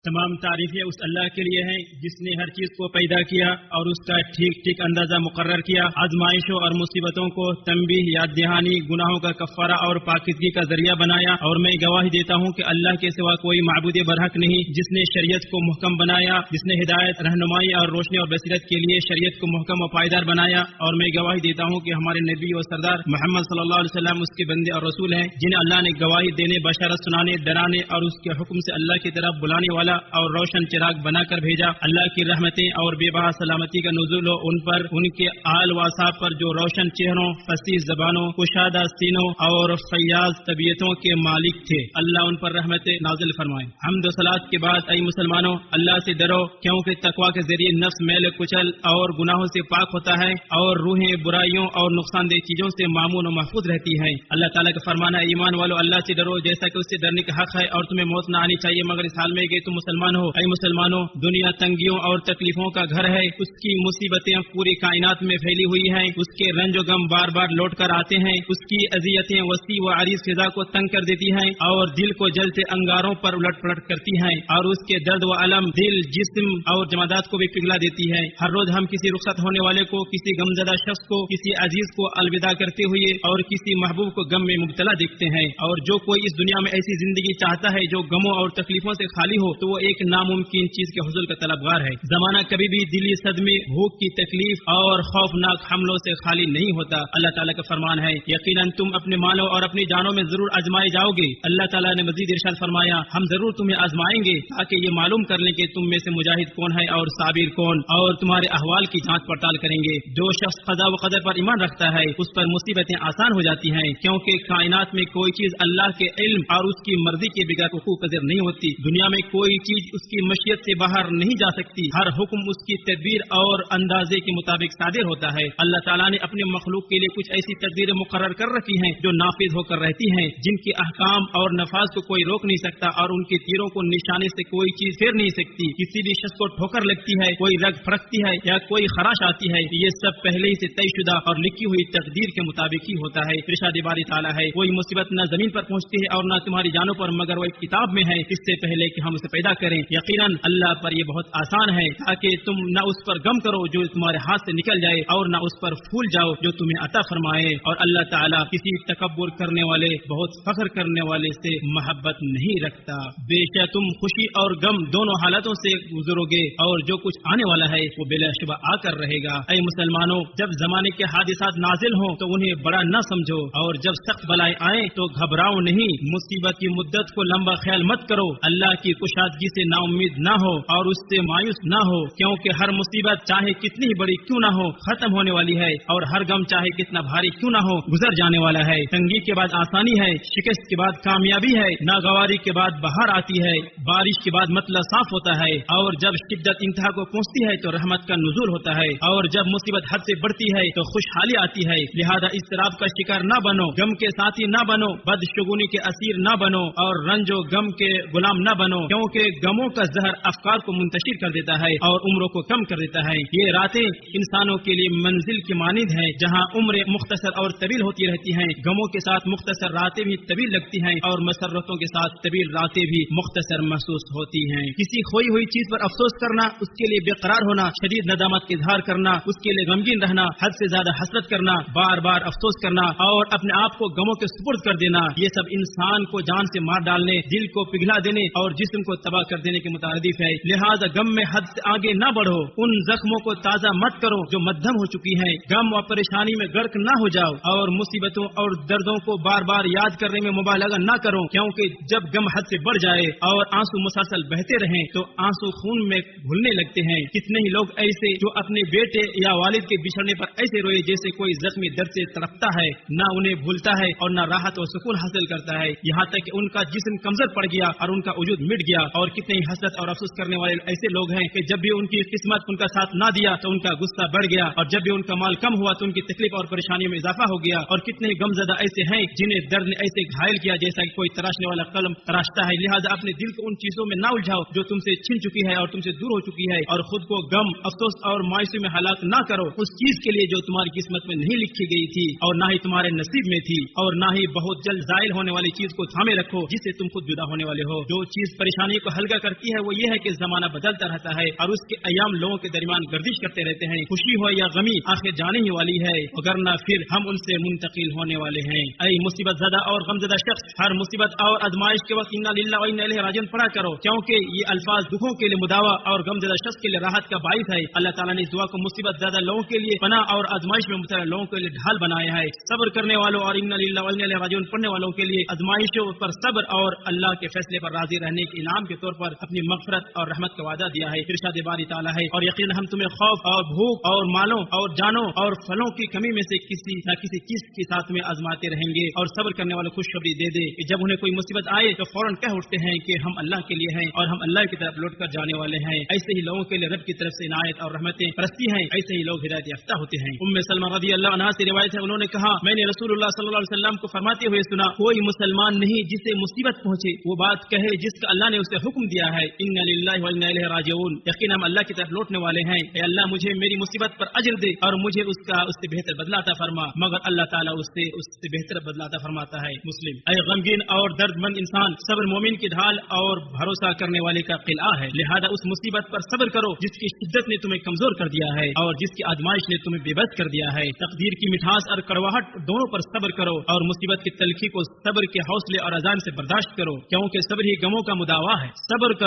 تمام تعریفیں اس اللہ کے لیے ہیں جس نے ہر چیز کو پیدا کیا اور اس کا ٹھیک ٹھیک اندازہ مقرر کیا، آزمائشوں اور مصیبتوں کو تنبیہ، یاد دہانی، گناہوں کا کفارہ اور پاکیزگی کا ذریعہ بنایا، اور میں گواہی دیتا ہوں کہ اللہ کے سوا کوئی معبود برحق نہیں، جس نے شریعت کو محکم بنایا، جس نے ہدایت، رہنمائی اور روشنی اور بصیرت کے لیے شریعت کو محکم و پائیدار بنایا، اور میں گواہی دیتا ہوں کہ ہمارے نبی و سردار محمد صلی اللہ علیہ وسلم اس کے بندے اور رسول ہیں، جنہیں اللہ نے گواہی دینے، بشارت سنانے، ڈرانے اور اس کے حکم سے اللہ کی طرف بلانے والا اور روشن چراغ بنا کر بھیجا۔ اللہ کی رحمتیں اور بے بہا سلامتی کا نزول ہو ان پر، ان کے آل و اصحاب پر جو روشن چہروں، فصیح زبانوں، کشادہ سینوں اور فیاض طبیعتوں کے مالک تھے۔ اللہ ان پر رحمتیں نازل فرمائے۔ حمد و صلات کے بعد اے مسلمانوں، اللہ سے ڈرو، کیونکہ تقوی کے ذریعے نفس میل کچل اور گناہوں سے پاک ہوتا ہے اور روحیں برائیوں اور نقصان دہ چیزوں سے معمون و محفوظ رہتی ہیں۔ اللہ تعالیٰ کا فرمانا ہے، ایمان والو اللہ سے ڈرو جیسا کہ اس سے ڈرنے کا حق ہے، اور تمہیں موت نہ آنی چاہیے مگر اس حال میں کہ تم مسلمان ہو۔ اے مسلمانوں، دنیا تنگیوں اور تکلیفوں کا گھر ہے، اس کی مصیبتیں پوری کائنات میں پھیلی ہوئی ہیں، اس کے رنج و غم بار بار لوٹ کر آتے ہیں، اس کی اذیتیں وسیع و عریض فضا کو تنگ کر دیتی ہیں اور دل کو جلتے انگاروں پر الٹ پلٹ کرتی ہیں، اور اس کے درد و علم دل، جسم اور جمادات کو بھی پگھلا دیتی ہے۔ ہر روز ہم کسی رخصت ہونے والے کو، کسی غمزدہ شخص کو، کسی عزیز کو الوداع کرتے ہوئے اور کسی محبوب کو غم میں مبتلا دیکھتے ہیں، اور جو کوئی اس دنیا میں ایسی زندگی چاہتا ہے جو غموں اور تکلیفوں سے خالی ہو تو وہ ایک ناممکن چیز کے حصول کا طلبگار ہے۔ زمانہ کبھی بھی دلی صدمے، بھوک کی تکلیف اور خوفناک حملوں سے خالی نہیں ہوتا۔ اللہ تعالیٰ کا فرمان ہے، یقیناً تم اپنے مالوں اور اپنی جانوں میں ضرور آزمائے جاؤ گے۔ اللہ تعالیٰ نے مزید ارشاد فرمایا، ہم ضرور تمہیں آزمائیں گے تاکہ یہ معلوم کر لیں کہ تم میں سے مجاہد کون ہے اور صابر کون، اور تمہارے احوال کی جانچ پڑتال کریں گے۔ جو شخص قضا و قدر پر ایمان رکھتا ہے اس پر مصیبتیں آسان ہو جاتی ہیں، کیونکہ کائنات میں کوئی چیز اللہ کے علم اور اس کی مرضی کے بغیر وقوع پذیر نہیں ہوتی۔ دنیا میں کوئی چیز اس کی مشیت سے باہر نہیں جا سکتی، ہر حکم اس کی تدبیر اور اندازے کے مطابق صادر ہوتا ہے۔ اللہ تعالیٰ نے اپنے مخلوق کے لیے کچھ ایسی تقدیریں مقرر کر رکھی ہیں جو نافذ ہو کر رہتی ہیں، جن کے احکام اور نفاذ کو کوئی روک نہیں سکتا، اور ان کے تیروں کو نشانے سے کوئی چیز پھیر نہیں سکتی۔ کسی بھی شخص کو ٹھوکر لگتی ہے، کوئی رگ پھڑکتی ہے یا کوئی خراش آتی ہے، یہ سب پہلے ہی سے طے شدہ اور لکھی ہوئی تقدیر کے مطابق ہی ہوتا ہے۔ ارشاد باری تعالیٰ ہے، کوئی مصیبت نہ زمین پر پہنچتی ہے اور نہ تمہاری جانوں پر، مگر وہ ایک کتاب میں ہے اس سے پہلے کہ ہم اسے پیدا کریں۔ یقیناً اللہ پر یہ بہت آسان ہے تاکہ تم نہ اس پر غم کرو جو تمہارے ہاتھ سے نکل جائے، اور نہ اس پر پھول جاؤ جو تمہیں عطا فرمائے، اور اللہ تعالیٰ کسی تکبر کرنے والے، بہت فخر کرنے والے سے محبت نہیں رکھتا۔ بے شک تم خوشی اور غم دونوں حالتوں سے گزرو گے، اور جو کچھ آنے والا ہے وہ بلا شبہ آ کر رہے گا۔ اے مسلمانوں، جب زمانے کے حادثات نازل ہوں تو انہیں بڑا نہ سمجھو، اور جب سخت بلائیں آئیں تو گھبراؤ نہیں۔ مصیبت کی مدت کو لمبا خیال مت کرو، اللہ کی کشادگی سے نا امید نہ ہو اور اس سے مایوس نہ ہو، کیونکہ ہر مصیبت چاہے کتنی ہی بڑی کیوں نہ ہو ختم ہونے والی ہے، اور ہر غم چاہے کتنا بھاری کیوں نہ ہو گزر جانے والا ہے۔ تنگی کے بعد آسانی ہے، شکست کے بعد کامیابی ہے، ناگواری کے بعد بہار آتی ہے، بارش کے بعد مطلع صاف ہوتا ہے، اور جب شدت انتہا کو پہنچتی ہے تو رحمت کا نزول ہوتا ہے، اور جب مصیبت حد سے بڑھتی ہے تو خوشحالی آتی ہے۔ لہذا اضطراب کا شکار نہ بنو، غم کے ساتھی نہ بنو، بدشگونی کے اسیر نہ بنو، اور رنج و غم کے غلام نہ بنو، کیونکہ غموں کا زہر افکار کو منتشر کر دیتا ہے اور عمروں کو کم کر دیتا ہے۔ یہ راتیں انسانوں کے لیے منزل کی مانند ہیں، جہاں عمریں مختصر اور طویل ہوتی رہتی ہیں۔ غموں کے ساتھ مختصر راتیں بھی طویل لگتی ہیں، اور مسرتوں کے ساتھ طویل راتیں بھی مختصر محسوس ہوتی ہیں۔ کسی کھوئی ہوئی چیز پر افسوس کرنا، اس کے لیے بے قرار ہونا، شدید ندامت کا اظہار کرنا، اس کے لیے غمگین رہنا، حد سے زیادہ حسرت کرنا، بار بار افسوس کرنا، اور اپنے آپ کو غموں کے سپرد کر دینا، یہ سب انسان کو جان سے مار ڈالنے، دل کو پگھلا دینے اور جسم کو تباہ کر دینے کے مترادف ہے۔ لہذا غم میں حد سے آگے نہ بڑھو، ان زخموں کو تازہ مت کرو جو مدھم ہو چکی ہیں، غم اور پریشانی میں غرق نہ ہو جاؤ، اور مصیبتوں اور دردوں کو بار بار یاد کرنے میں مبالغہ نہ کرو، کیونکہ جب غم حد سے بڑھ جائے اور آنسو مسلسل بہتے رہیں تو آنسو خون میں گھلنے لگتے ہیں۔ کتنے ہی لوگ ایسے جو اپنے بیٹے یا والد کے بچھڑنے پر ایسے روئے جیسے کوئی زخمی درد سے تڑپتا ہے، نہ انہیں بھولتا ہے اور نہ راحت و سکون حاصل کرتا ہے، یہاں تک کہ ان کا جسم کمزور پڑ گیا اور ان کا وجود مٹ گیا۔ اور کتنے ہی حسرت اور افسوس کرنے والے ایسے لوگ ہیں کہ جب بھی ان کی قسمت ان کا ساتھ نہ دیا تو ان کا غصہ بڑھ گیا، اور جب بھی ان کا مال کم ہوا تو ان کی تکلیف اور پریشانیوں میں اضافہ ہو گیا۔ اور کتنے ہی غمزدہ ایسے ہیں جنہیں درد نے ایسے گھائل کیا جیسا کہ کوئی تراشنے والا قلم تراشتا ہے۔ لہذا اپنے دل کو ان چیزوں میں نہ الجھاؤ جو تم سے چھن چکی ہے اور تم سے دور ہو چکی ہے، اور خود کو غم، افسوس اور مایوسی میں ہلاک نہ کرو اس چیز کے لیے جو تمہاری قسمت میں نہیں لکھی گئی تھی اور نہ ہی تمہارے نصیب میں تھی، اور نہ ہی بہت جلد زائل ہونے والی چیز کو تھامے رکھو جس سے تم خود جدا ہونے والے ہو۔ جو چیز پریشانی کو को हल्का करती है वो ये है कि जमाना बदलता रहता है और उसके अयाम लोगों के दरमियान गर्दिश करते रहते हैं। खुशी हो या गमी आखिर जाने ही वाली है, वगरना फिर हम उनसे मुंतकिल होने वाले हैं। ऐ मुसीबत ज़दा और गमज़दा शख्स, हर मुसीबत और आजमाइश के वक्त इन्ना लिल्लाहि व इन्ना इलैहि राजिऊन पढ़ा करो, क्योंकि ये अल्फाज दुखों के लिए मुदावा और गमज़दा शख्स के लिए राहत का बाइस है। अल्लाह ताला ने इस दुआ को मुसीबत ज़्यादा लोगों के लिए पनाह और आजमाइश में मुब्तला लोगों के लिए ढाल बनाया है। सब्र करने वालों और इन्ना लिल्लाहि व इन्ना इलैहि राजिऊन पढ़ने वालों के लिए आजमाइशों पर सब्र और अल्लाह के फैसले पर राजी रहने के इनाम के तौर पर अपनी मग़फ़िरत और रहमत का वादा दिया है। इरशाद बारी ताला है, और यकीन हम तुम्हें खौफ और भूख और मालों और जानों और फलों की कमी में से किसी न किसी चीज के साथ में आजमाते रहेंगे। और सब्र करने वालों को खुशखबरी दे दे कि जब उन्हें कोई मुसीबत आए तो फौरन कह उठते हैं कि हम अल्लाह के लिए हैं और हम अल्लाह की तरफ लौट कर जाने वाले हैं। ऐसे ही लोगों के लिए रब की तरफ से इनायत और रहमतें बरसती हैं, ऐसे ही लोग हिदायत याफ्ता होते हैं। उम्मे सलमा रज़ी अल्लाह अन्हा से रिवायत है, उन्होंने कहा, मैंने रसूलुल्लाह सल्लल्लाहु अलैहि वसल्लम को फरमाते हुए सुना, कोई मुसलमान नहीं जिसे मुसीबत पहुंचे वो बात कहे जिसका अल्लाह ने उसे हुक्म दिया है, इन्ना लिल्लाहि व इन्ना इलैहि राजिऊन, यकीन हम अल्लाह की तरफ लौटने वाले हैं। ऐ अल्लाह मुझे मेरी मुसीबत पर अजर दे और मुझे उससे बेहतर बदला अता फरमा, मगर अल्लाह ताला उससे बेहतर बदला अता फरमाता है। मुस्लिम। ऐ गमगीन और दर्दमंद इंसान, सब्र मोमिन की ढाल और भरोसा करने वाले का किला है, लिहाजा उस मुसीबत पर सब्र करो जिसकी शिद्दत ने तुम्हें कमजोर कर दिया है और जिसकी आजमाइश ने तुम्हें बेबस कर दिया है। तकदीर की मिठास और कड़वाहट दोनों पर सब्र करो और मुसीबत की तलखी को सब्र के हौसले और अज़ान से बर्दाश्त करो, क्योंकि सब्र ही गमों का मुदावा है। सब्र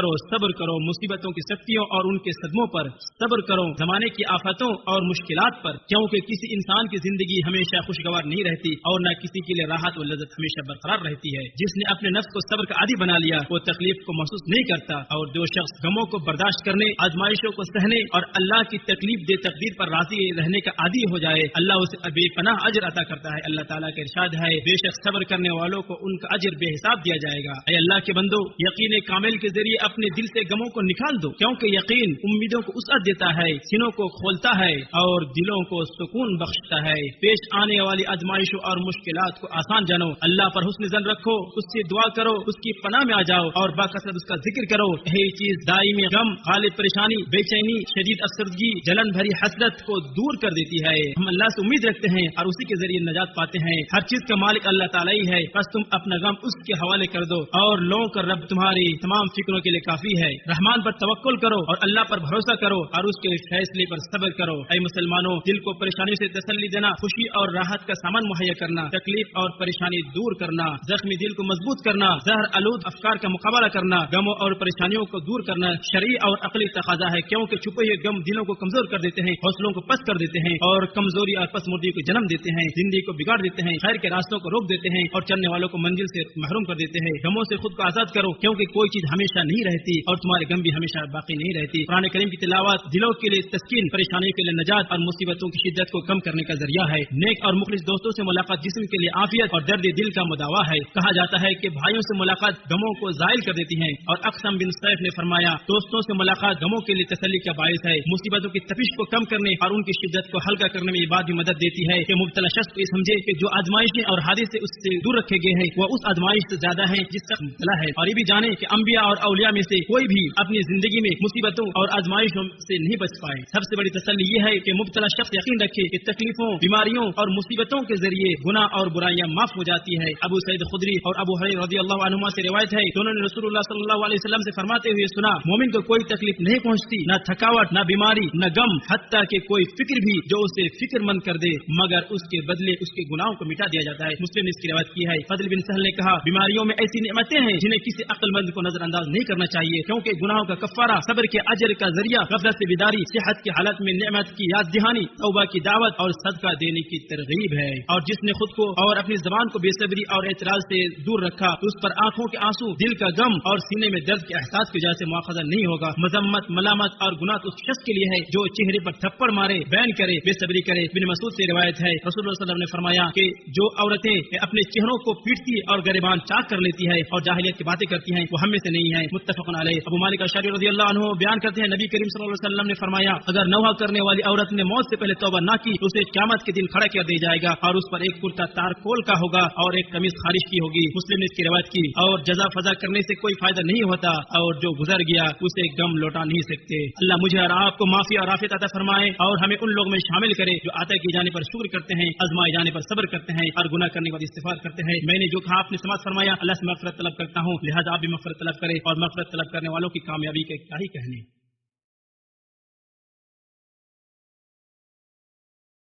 करो मुसीबतों की सख्तियों और उनके सदमों पर, सब्र करो जमाने की आफतों और मुश्किलात पर, क्योंकि किसी इंसान की जिंदगी हमेशा खुशगवार नहीं रहती और न किसी के लिए राहत और लज्जत हमेशा बरकरार रहती है। जिसने अपने नफ्स को सब्र का आदी बना लिया वो तकलीफ को महसूस नहीं करता, और जो शख्स गमों को बर्दाश्त करने, आजमाइशों को सहने और अल्लाह की तकलीफ दे तकदीर पर राजी रहने का आदी हो जाए, अल्लाह उसे बेपनाह अजर अता करता है। अल्लाह ताला का इरशाद है, बेशक सब्र करने वालों को उनका अजर बेहिसाब दिया जाएगा। ऐ अल्लाह के बंदो, यकीन कामिल के जरिए अपने दिल से गमों को निकाल दो, क्योंकि यकीन उम्मीदों को वसअत देता है, सीनों को खोलता है और दिलों को सुकून बख्शता है। पेश आने वाली आजमाइशों और मुश्किलात को आसान जानो, अल्लाह पर हुस्न ज़न रखो, उससे दुआ करो, उसकी पनाह में आ जाओ और बाकसरत उसका जिक्र करो। यही चीज दायमी गम, गालिब परेशानी, बेचैनी, शदीद अफसरदगी, जलन भरी हसरत को दूर कर देती है। हम अल्लाह से उम्मीद रखते हैं और उसी के जरिए नजात पाते हैं। हर चीज का मालिक अल्लाह ताला ही है, बस तुम अपना गम उसके हवाले कर दो और लोगों का रब तुम्हारी तमाम फिक्रों के लिए काफी है। रहमान पर तवक्कुल करो और अल्लाह पर भरोसा करो और उसके फैसले पर सब्र करो। ऐ मुसलमानों, दिल को परेशानी से तसल्ली देना, खुशी और राहत का सामान मुहैया करना, तकलीफ और परेशानी दूर करना, जख्मी दिल को मजबूत करना, जहर आलूद अफकार का मुकाबला करना, गमों और परेशानियों को दूर करना शरई और अकली तकाजा है, क्योंकि छुपे हुए गम दिलों को कमजोर कर देते हैं, हौसलों को पस्त कर देते हैं और कमजोरी और पसमुर्दी को जन्म देते हैं, जिंदगी को बिगाड़ देते हैं, खैर के रास्तों को रोक देते हैं और चलने वालों को मंजिल से महरूम कर देते हैं। गमों से खुद को आजाद करो, क्योंकि कोई चीज हमेशा नहीं रहती और तुम्हारे गम भी हमेशा बाकी नहीं रहती। कुरान करीम की तिलावत दिलों के लिए तस्कीन, परेशानियों के लिए नजात और मुसीबतों की शिद्दत को कम करने का जरिया है। नेक और मुखलिस दोस्तों से मुलाकात जिस्म के लिए आफियत और दर्द दिल का मुदावा है। कहा जाता है कि भाइयों से मुलाकात गमों को जायल कर देती है और अक़सम बिन सैफ ने फरमाया, दोस्तों से मुलाकात गमों के लिए तसल्ली का बायस है। मुसीबतों की तपिश को कम करने और उनकी शिद्दत को हल्का करने में ये बात भी मदद देती है कि मुब्तला शख्स को ये समझे कि जो आजमाइशें और हादिसे उससे दूर रखे गए हैं वह उस आजमाइश से ज्यादा है जिसका मुब्तला है, और ये भी जाने कि अंबिया और औलिया में से कोई भी अपनी जिंदगी में मुसीबतों और आजमाइशों से नहीं बच पाए। सबसे बड़ी तसल्ली ये है कि मुब्तला शख्स यकीन रखे कि तकलीफों, बीमारियों और मुसीबतों के जरिए गुनाह और बुराइयां माफ हो जाती है। अबू सईद खुदरी और अबू हुरैरा रज़ियल्लाहु अन्हुमा से रिवायत है, दोनों ने रसूलुल्लाह सल्लल्लाहु अलैहि वसल्लम से फरमाते हुए सुना, मोमिन को कोई तकलीफ नहीं पहुंचती, न थकावट, न बीमारी, न गम, हत्ता कि कोई फिक्र भी जो उसे फिक्रमंद कर दे, मगर उसके बदले उसके गुनाहों को मिटा दिया जाता है। मुस्लिम ने इसकी रिवायत की है। फज़ल बिन सहल ने कहा, बीमारियों में ऐसी नेमतें हैं जिन्हें किसी अक्लमंद को नजरअंदाज नहीं करना चाहिए, क्योंकि गुनाहों का कफ्फारा, सब्र के अजर का जरिया, गफलत से बेदारी, सेहत की हालत में नेमत की याद दहानी, तौबा की दावत और सदका देने की तरगीब है। और जिसने खुद को और अपनी ज़बान को बेसब्री और एतराज से दूर रखा, उस पर आंखों के आंसू, दिल का गम और सीने में दर्द के एहसास की वजह से मुआखज़ा नहीं होगा। मजम्मत, मलामत और गुनाह उस शख्स के लिए है जो चेहरे पर थप्पड़ मारे, बैन करे, बेसब्री करे। बिन मसूद से रिवायत है, रसूलुल्लाह सल्लल्लाहु अलैहि वसल्लम ने फरमाया कि जो औरतें अपने चेहरों को पीटती और गरिबान चाक कर लेती है और जाहिलियत की बातें करती हैं वो हम में से नहीं है। मुत्तफ़क़ुन अलैह। अबू मालिक अशअरी रज़ियल्लाहु अन्हु बयान करते हैं, नबी करीम सल्लल्लाहु अलैहि वसल्लम ने फरमाया, अगर नौहा करने वाली औरत ने मौत से पहले तौबा ना की तो उसे क़यामत के दिन खड़ा कर दिया जाएगा और उस पर एक कुर्ता तारकोल का होगा और एक कमीज खारिश की होगी। मुस्लिम ने इसकी रिवायत की। और जज़ा फज़ा करने से कोई फायदा नहीं होता और जो गुजर गया उसे गम लौटा नहीं सकते। अल्लाह मुझे और आपको माफी और आफियत अता फरमाए और हमें उन लोगों में शामिल करे जो आता किए जाने पर शुक्र करते हैं, आजमाए जाने पर सब्र करते हैं और गुनाह करने के बाद इस्तिग़फ़ार करते हैं। मैंने जो कहा आपने समाअत फरमाया, अल्लाह से मग़फ़िरत तलब करता हूँ, लिहाजा आप भी मग़फ़िरत तलब करें। والے اور मग़फ़िरत तलब करने वालों की कामयाबी के क्या ही कहने।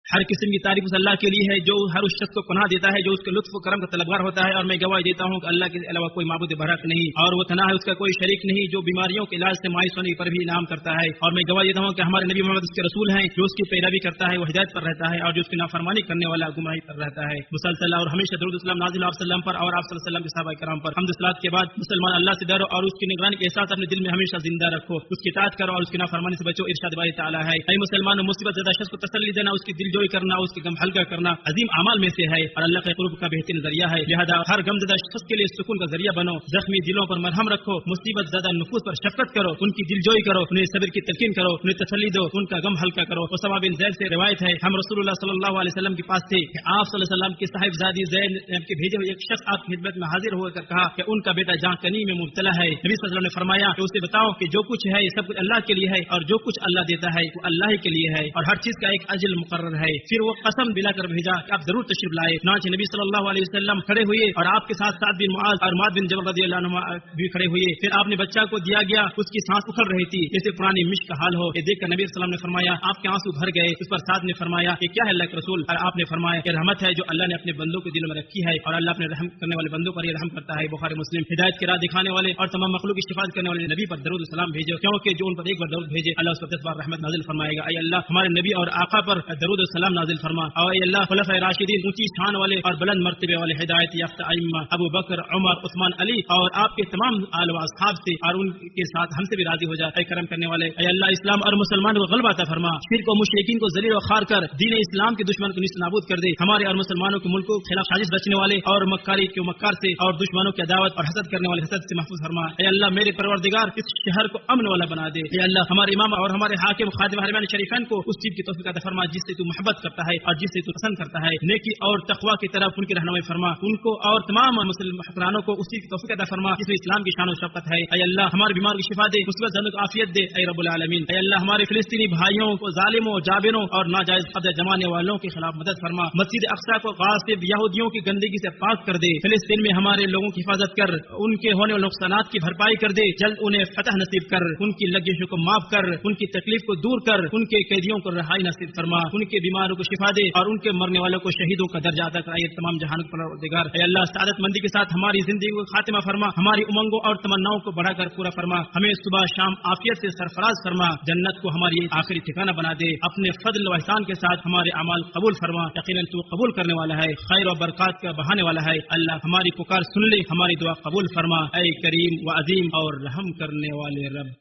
हर किस्म की तारीफ उस अल्लाह के लिए है जो हर उस शख्स को पनाह देता है जो उसके लुत्फ व करम का तलबगार होता है, और मैं गवाही देता हूँ कि अल्लाह के अलावा कोई माबूद बहक नहीं और वो तन्हा है, उसका कोई शरीक नहीं, जो बीमारियों के इलाज से मायूस होने पर भी इनाम करता है। और मैं गवाही देता हूँ कि हमारे नबी मोहम्मद उसके रसूल हैं, जो उसकी पैरवी करता है वो हिदायत पर रहता है और जो उसकी नाफरमानी करने वाला गुमराही पर रहता है। मुसलसल और हमेशा दरूद सलाम नाज़िल आप सल्लम पर और आप सल्लल्लाहु अलैहि वसल्लम के सहाबा किराम पर। हम्द सलात के बाद मुसलमान अल्लाह से डरो और उसकी निगरानी के एहसास अपने दिल में हमेशा जिंदा रखो, उसकी इताअत करो और उसकी नाफरमानी से बचो। इरशाद बारी तआला है, ऐ मुसलमानों, मुसीबत ज़दा शख्स को तसल्ली देना, उसकी दिलजोई करना, उसके गम हल्का करना अजीम अमाल में से है और अल्लाह के कुर्ब का बेहतरीन जरिया है। लिहाजा हर गमज़दा शख्स के लिए सुकून का जरिया बनो, जख्मी दिलों पर मरहम रखो, मुसीबत ज़दा नफूस पर शफकत करो, उनकी दिलजोई करो, उन्हें सब्र की तलकीन करो, उन्हें तसल्ली दो, उनका गम हल्का करो। उसामा बिन ज़ैद से रिवायत है, हम रसूलुल्लाह सल्लल्लाहु अलैहि वसल्लम के पास थे कि आप सल्लल्लाहु अलैहि वसल्लम की साहिबजादी ज़ैनब के भेजे हुए एक शख्स आपकी खिदमत में हाजिर होकर कहा कि उनका बेटा जांकनी में मुब्तला है। नबी सल्लल्लाहु अलैहि वसल्लम ने फरमाया कि उसे बताओ कि जो कुछ है ये सब कुछ अल्लाह के लिए है और जो कुछ अल्लाह देता है वो अल्लाह ही के लिए है और हर चीज का एक अजल मुकर्रर है। फिर वो कसम दिलाकर भेजा कि आप जरूर तशरीफ लाए। चुनांचे नबी सल्लल्लाहु अलैहि वसल्लम खड़े हुए और आपके साथ साद बिन मुआज और मुआद बिन जबल रज़ियल्लाहु अन्हुमा भी खड़े हुए। फिर आपने बच्चा को दिया गया, उसकी सांस उखड़ रही थी जैसे पुरानी मिश्क का हाल हो। ये देखकर नबी सल्लल्लाहु अलैहि वसल्लम ने फरमाया आपके आंसू भर गए। उस पर साद ने फरमाया ये क्या है अल्लाह के रसूल? और आपने फरमाया कि रहमत है जो अल्लाह ने अपने बंदों के दिलों में रखी है और अल्लाह अपने रहम करने वाले बंदों पर ये रहम करता है। बुखारी मुस्लिम। हिदायत की राह दिखाने वाले और तमाम मखलूक की शिफात करने वाले नबी पर दरूद सलाम भेजो, क्योंकि जो उन पर एक बार दरूद भेजे अल्लाह उस पर 10 बार रहमत नाजिल फरमाएगा। ऐ अल्लाह हमारे नबी और आका पर दरूद सलाम नाजिल फरमा। और ऐ अल्लाह खुलफाए राशिदीन, ऊंची शान वाले और बुलंद मर्तबे वाले हिदायत याफ्ता अइम्मा अबू बकर, उमर, उस्मान, अली और आपके तमाम आल व असहाब से और उनके साथ हमसे भी राजी हो जाए। ऐ करम करने वाले ऐ अल्लाह इस्लाम और मुसलमान को गलबा अता फरमा, शिर्क और मुशरिकीन को जलील और खार कर दीन इस्लाम के दुश्मन को निस्त नाबूद कर दे। हमारे और मुसलमानों के मुल्कों के खिलाफ साजिश रचने वाले और मक्कारी के मक्कार से और दुश्मनों की अदावत और हसद करने वाले हसद से महफूज फरमा। ऐ अल्लाह मेरे परवरदिगार इस शहर को अमन वाला बना दे। ऐ अल्लाह हमारे इमाम और हमारे हाकिम खादिम हरमैन शरीफैन को उस चीज की तौफीक अता फरमा जिससे तू मोहब्बत करता है और जिससे तू पसंद करता है। नेकी और तकवा की तरफ उनकी रहनुमाई फरमा, उनको और तमाम मुस्लिम हुक्मरानों को उसी की तौफीक अता फरमा जिसमें इस्लाम की शान और शफकत है। ऐ अल्लाह हमारे बीमार की शिफा दे, मुसीबत ज़दों को आफियत दे। ऐ रब्बुल आलमीन ऐ अल्लाह हमारे फिलिस्तीनी भाइयों को जालिमों, जाबिरों और नाजायज कब्जा जमाने वालों के खिलाफ मदद फरमा। मस्जिद अक्सा को गासिब यहूदियों की गंदगी से पाक कर दे। फिलिस्तीन में हमारे लोगों की हिफाजत कर, उनके होने वाले नुकसानात की भरपाई कर दे। जल्द उन्हें फतह नसीब कर, उनकी लग्जिशों को माफ कर, उनकी तकलीफ को दूर कर, उनके कैदियों को रहाई नसीब फरमा, उनके बीमारों को शिफा दे और उनके मरने वालों को शहीदों का दर्जा अता कराए। तमाम जहान पर परवरदिगार ऐ अल्लाह सआदत मंदी के साथ हमारी जिंदगी को खातिमा फरमा, हमारी उमंगों और तमन्नाओं को बढ़ाकर पूरा फरमा, हमें सुबह शाम आफियत से सरफराज फरमा, जन्नत को हमारी आखिरी ठिकाना बना दे। अपने फजल व ihसान के साथ हमारे अमाल कबूल फरमा, यकीनन तू कबूल करने वाला है, खैर और बरकत का बहाने वाला है। अल्लाह हमारी पुकार सुन ले, हमारी दुआ कबूल फरमा। ऐ करीम व अजीम और रहम करने वाले रब।